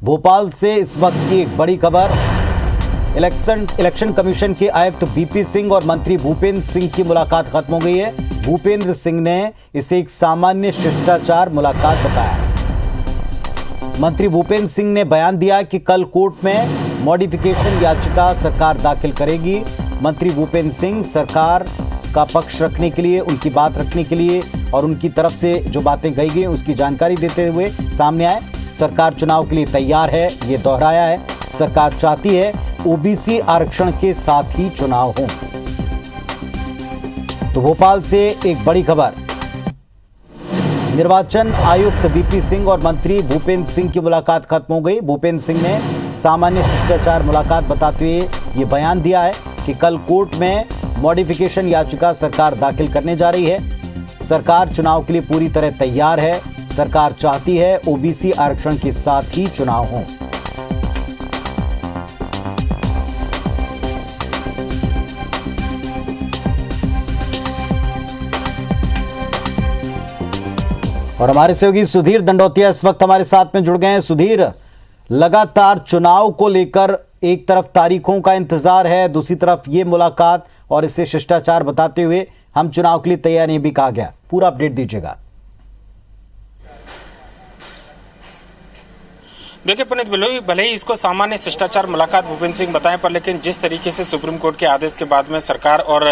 भोपाल से इस वक्त की एक बड़ी खबर। इलेक्शन कमीशन के आयुक्त बीपी सिंह और मंत्री भूपेंद्र सिंह की मुलाकात खत्म हो गई है। भूपेंद्र सिंह ने इसे एक सामान्य शिष्टाचार मुलाकात बताया। मंत्री भूपेंद्र सिंह ने बयान दिया कि कल कोर्ट में मॉडिफिकेशन याचिका सरकार दाखिल करेगी। मंत्री भूपेंद्र सिंह सरकार का पक्ष रखने के लिए, उनकी बात रखने के लिए और उनकी तरफ से जो बातें कही गई उसकी जानकारी देते हुए सामने आए। सरकार चुनाव के लिए तैयार है, ये दोहराया है। सरकार चाहती है ओबीसी आरक्षण के साथ ही चुनाव हो। तो भोपाल से एक बड़ी खबर। निर्वाचन आयुक्त बीपी सिंह और मंत्री भूपेंद्र सिंह की मुलाकात खत्म हो गई। भूपेंद्र सिंह ने सामान्य शिष्टाचार मुलाकात बताते हुए ये बयान दिया है कि कल कोर्ट में मॉडिफिकेशन याचिका सरकार दाखिल करने जा रही है। सरकार चुनाव के लिए पूरी तरह तैयार है। सरकार चाहती है ओबीसी आरक्षण के साथ ही चुनाव हो। और हमारे सहयोगी सुधीर दंडोतिया इस वक्त हमारे साथ में जुड़ गए हैं। सुधीर, लगातार चुनाव को लेकर एक तरफ तारीखों का इंतजार है, दूसरी तरफ ये मुलाकात और इसे शिष्टाचार बताते हुए हम चुनाव के लिए तैयार नहीं भी कहा गया। पूरा अपडेट दीजिएगा। देखिए पुनीत, भले ही इसको सामान्य शिष्टाचार मुलाकात भूपेंद्र सिंह बताएं, पर लेकिन जिस तरीके से सुप्रीम कोर्ट के आदेश के बाद में सरकार और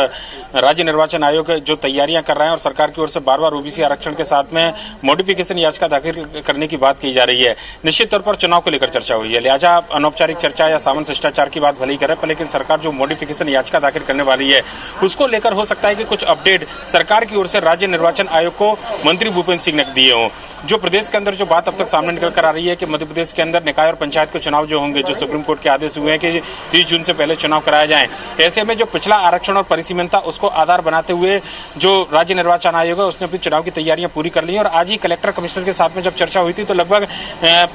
राज्य निर्वाचन आयोग जो तैयारियां कर रहे हैं और सरकार की ओर से बार बार ओबीसी आरक्षण के साथ में मॉडिफिकेशन याचिका दाखिल करने की बात की जा रही है, निश्चित तौर पर चुनाव को लेकर चर्चा हुई है। लिहाजा अनौपचारिक चर्चा या सामान्य शिष्टाचार की बात भले ही करे, पर लेकिन सरकार जो मॉडिफिकेशन याचिका दाखिल करने वाली है उसको लेकर हो सकता है कि कुछ अपडेट सरकार की ओर से राज्य निर्वाचन आयोग को मंत्री भूपेंद्र सिंह ने दिए हों। जो प्रदेश के अंदर जो बात अब तक सामने निकल कर आ रही है कि मध्य प्रदेश के अंदर निकाय और पंचायत के चुनाव जो होंगे, जो सुप्रीम कोर्ट के आदेश हुए हैं कि 30 जून से पहले चुनाव कराया जाए, ऐसे में जो पिछला आरक्षण और परिसीमन था उसको आधार बनाते हुए जो राज्य निर्वाचन आयोग है उसने अपनी चुनाव की तैयारियां पूरी कर ली। और आज ही कलेक्टर कमिश्नर के साथ में जब चर्चा हुई थी तो लगभग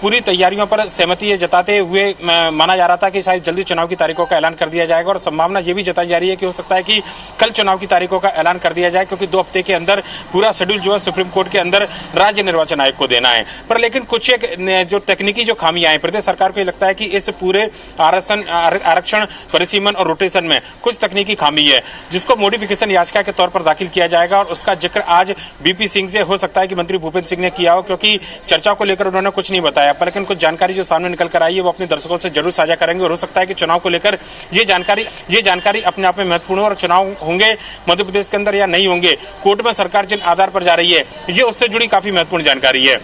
पूरी तैयारियों पर सहमति जताते हुए माना जा रहा था कि शायद जल्दी चुनाव की तारीखों का ऐलान कर दिया जाएगा। और संभावना ये भी जताई जा रही है कि हो सकता है कि कल चुनाव की तारीखों का ऐलान कर दिया जाए, क्योंकि 2 हफ्ते के अंदर पूरा शेड्यूल जो है सुप्रीम कोर्ट के अंदर राज्य निर्वाचन आयोग को देना है। पर लेकिन कुछ एक जो तकनीकी जो खामियां हैं, प्रदेश सरकार को लगता है कि इस पूरे आरक्षण परिसीमन और रोटेशन में कुछ तकनीकी खामी है, जिसको मॉडिफिकेशन याचिका के तौर पर दाखिल किया जाएगा। और उसका जिक्र आज बीपी सिंह से हो सकता है कि मंत्री भूपेंद्र सिंह ने किया हो, क्योंकि चर्चा को लेकर उन्होंने कुछ नहीं बताया, पर लेकिन कुछ जानकारी जो सामने निकल कर आई है वो अपने दर्शकों से जरूर साझा करेंगे। और हो सकता है कि चुनाव को लेकर ये जानकारी अपने आप में महत्वपूर्ण है और चुनाव होंगे मध्य प्रदेश के अंदर या नहीं होंगे, कोर्ट में सरकार जिन आधार पर जा रही है ये उससे जुड़ी काफी महत्वपूर्ण जानकारी है।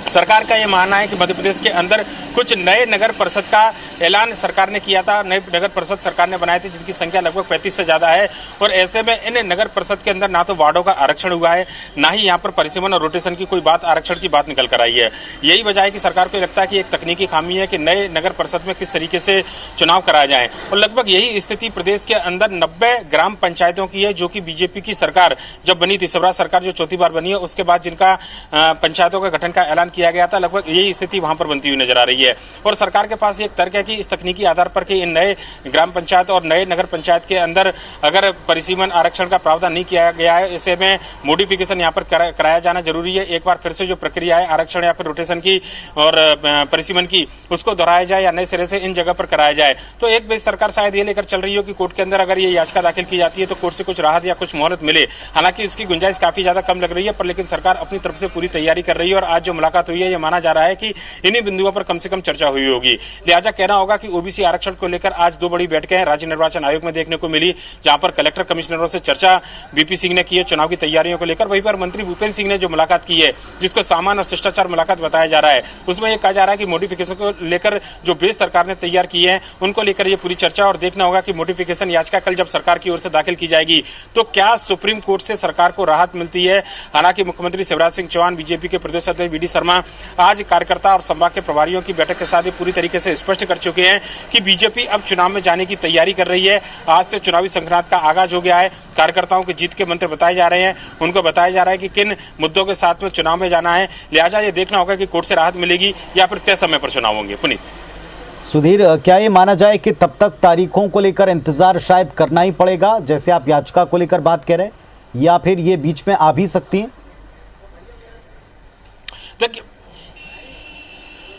सरकार का यह मानना है कि मध्य प्रदेश के अंदर कुछ नए नगर परिषद का ऐलान सरकार ने किया था। नए नगर परिषद सरकार ने बनाए थे जिनकी संख्या लगभग 35 से ज्यादा है। और ऐसे में इन नगर परिषद के अंदर ना तो वार्डों का आरक्षण हुआ है, ना ही यहाँ पर परिसीमन और रोटेशन की कोई बात, आरक्षण की बात निकल कर आई है। यही वजह है कि सरकार को लगता है कि एक तकनीकी खामी है कि नए नगर परिषद में किस तरीके से चुनाव कराया जाए। और लगभग यही स्थिति प्रदेश के अंदर 90 ग्राम पंचायतों की है, जो कि बीजेपी की सरकार जब बनी थी, शिवराज सरकार जो चौथी बार बनी है, उसके बाद जिनका पंचायतों के गठन का ऐलान किया गया था, लगभग यही स्थिति वहां पर बनती हुई नजर आ रही है। और सरकार के पास एक तर्क है कि इस तकनीकी आधार पर कि इन नए ग्राम पंचायत और नए नगर पंचायत के अंदर अगर परिसीमन आरक्षण का प्रावधान नहीं किया गया है, ऐसे में मॉडिफिकेशन यहाँ पर कराया जाना जरूरी है। एक बार फिर से जो प्रक्रिया है आरक्षण या फिर रोटेशन की और परिसीमन की, उसको दोहराया जाए या नए सिरे से इन जगह पर कराया जाए। तो एक बेच सरकार शायद ये लेकर चल रही हो कि कोर्ट के अंदर अगर ये याचिका दाखिल की जाती है तो कोर्ट से कुछ राहत या कुछ मोहलत मिले। हालांकि इसकी गुंजाइश काफी ज्यादा कम लग रही है, पर लेकिन सरकार अपनी तरफ से पूरी तैयारी कर रही है। और आज जो मुलाकात हुई है, ये माना जा रहा है कि इन्हीं बिंदुओं पर कम से कम चर्चा हुई होगी। लिहाजा कहना होगा कि ओबीसी आरक्षण को लेकर आज 2 बड़ी बैठकें राज्य निर्वाचन आयोग में देखने को मिली, जहां पर कलेक्टर कमिश्नरों से चर्चा बीपी सिंह ने की है चुनाव की तैयारियों को लेकर। वहीं पर मंत्री भूपेंद्र सिंह ने जो मुलाकात की है, जिसको सामान्य और शिष्टाचार मुलाकात बताया जा रहा है, उसमें यह कहा जा रहा है कि मॉडिफिकेशन को लेकर जो बेस सरकार ने तैयार किए हैं उनको लेकर यह पूरी चर्चा। और देखना होगा कि मॉडिफिकेशन याचिका कल जब सरकार की ओर से दाखिल की जाएगी तो क्या सुप्रीम कोर्ट से सरकार को राहत मिलती है। हालांकि मुख्यमंत्री शिवराज सिंह चौहान, बीजेपी के प्रदेश अध्यक्ष वी डी शर्मा आज कार्यकर्ता और संभाग के प्रभारियों की बैठक के साथ ही पूरी तरीके से स्पष्ट कर चुके हैं कि बीजेपी अब चुनाव में जाने की तैयारी कर रही है। आज से चुनावी संक्रांत का आगाज हो गया है। कार्यकर्ताओं के जीत के मंत्र बताए जा रहे हैं, उनको बताया जा रहा है कि किन मुद्दों के साथ में चुनाव में जाना है। लिहाजा ये देखना होगा कि कोर्ट से राहत मिलेगी या फिर तय समय पर चुनाव होंगे। पुनीत, सुधीर, क्या ये माना जाए कि तब तक तारीखों को लेकर इंतजार शायद करना ही पड़ेगा, जैसे आप याचिका को लेकर बात कह रहे हैं, या फिर ये बीच में आ भी सकती है?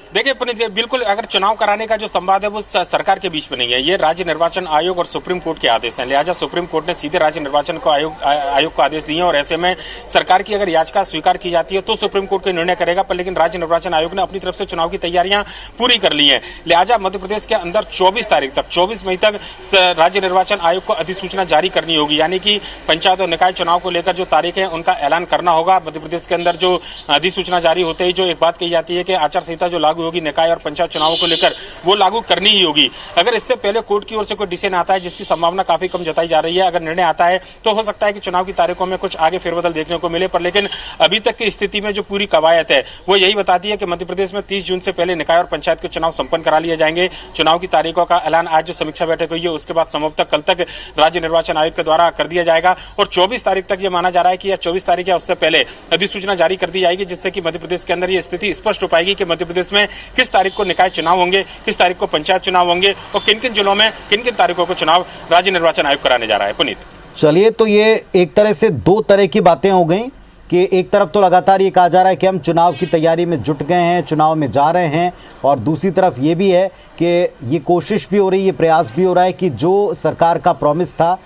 देखिए पुनीत जी, बिल्कुल अगर चुनाव कराने का जो संवाद है वो सरकार के बीच में नहीं है, ये राज्य निर्वाचन आयोग और सुप्रीम कोर्ट के आदेश हैं। लिहाजा सुप्रीम कोर्ट ने सीधे राज्य निर्वाचन को आयोग को आदेश दिए हैं और ऐसे में सरकार की अगर याचिका स्वीकार की जाती है तो सुप्रीम कोर्ट कोई निर्णय करेगा, पर लेकिन राज्य निर्वाचन आयोग ने अपनी तरफ से चुनाव की तैयारियां पूरी कर ली हैं। लिहाजा मध्य प्रदेश के अंदर 24 मई तक राज्य निर्वाचन आयोग को अधिसूचना जारी करनी होगी, यानी कि पंचायत और निकाय चुनाव को लेकर जो तारीख है उनका ऐलान करना होगा। मध्य प्रदेश के अंदर जो अधिसूचना जारी होते ही जो एक बात कही जाती है कि आचार संहिता जो लागू होगी निकाय और पंचायत चुनावों को लेकर वो लागू करनी ही होगी। अगर इससे पहले कोर्ट की ओर से कोई डिसीजन आता है, जिसकी संभावना काफी कम जताई जा रही है, अगर निर्णय आता है तो हो सकता है कि चुनाव की तारीखों में कुछ आगे फेरबदल देखने को मिले, पर लेकिन अभी तक की स्थिति में जो पूरी कवायद है वो यही बताती है कि मध्य प्रदेश में 30 जून से पहले निकाय और पंचायत के चुनाव संपन्न करा लिए जाएंगे। चुनाव की तारीखों का ऐलान आज जो समीक्षा बैठक हुई है उसके बाद संभवतः कल तक राज्य निर्वाचन आयोग के द्वारा कर दिया जाएगा और 24 तारीख तक यह माना जा रहा है कि 24 तारीख या उससे पहले अधिसूचना जारी कर दी जाएगी, जिससे कि मध्य प्रदेश के अंदर यह स्थिति स्पष्ट हो पाएगी कि मध्य प्रदेश में किस तारीख को निकाय चुनाव होंगे, किस तारीख को पंचायत चुनाव होंगे और किन किन जिलों में किन किन तारीखों को चुनाव राज्य निर्वाचन आयोग कराने जा रहा है। पुनीत, चलिए, तो ये एक तरह से दो तरह की बातें हो गई कि एक तरफ तो लगातार ये कहा जा रहा है कि हम चुनाव की तैयारी में जुट गए हैं, चुनाव में जा रहे हैं, और दूसरी तरफ ये भी है कि ये कोशिश भी हो रही है, ये प्रयास भी हो रहा है कि जो सरकार का प्रॉमिस था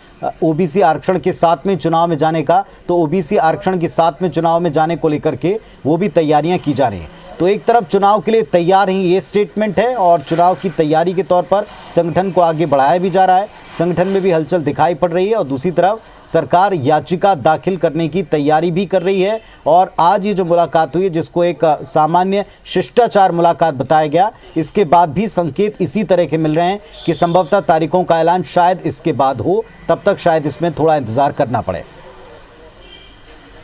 ओबीसी आरक्षण के साथ में चुनाव में जाने का, तो ओबीसी आरक्षण के साथ में चुनाव में जाने को लेकर के वो भी तैयारियां की जा रही हैं। तो एक तरफ चुनाव के लिए तैयार ही ये स्टेटमेंट है और चुनाव की तैयारी के तौर पर संगठन को आगे बढ़ाया भी जा रहा है, संगठन में भी हलचल दिखाई पड़ रही है, और दूसरी तरफ सरकार याचिका दाखिल करने की तैयारी भी कर रही है। और आज ये जो मुलाकात हुई है, जिसको एक सामान्य शिष्टाचार मुलाकात बताया गया, इसके बाद भी संकेत इसी तरह के मिल रहे हैं कि संभवतः तारीखों का ऐलान शायद इसके बाद हो, तब तक शायद इसमें थोड़ा इंतजार करना पड़े।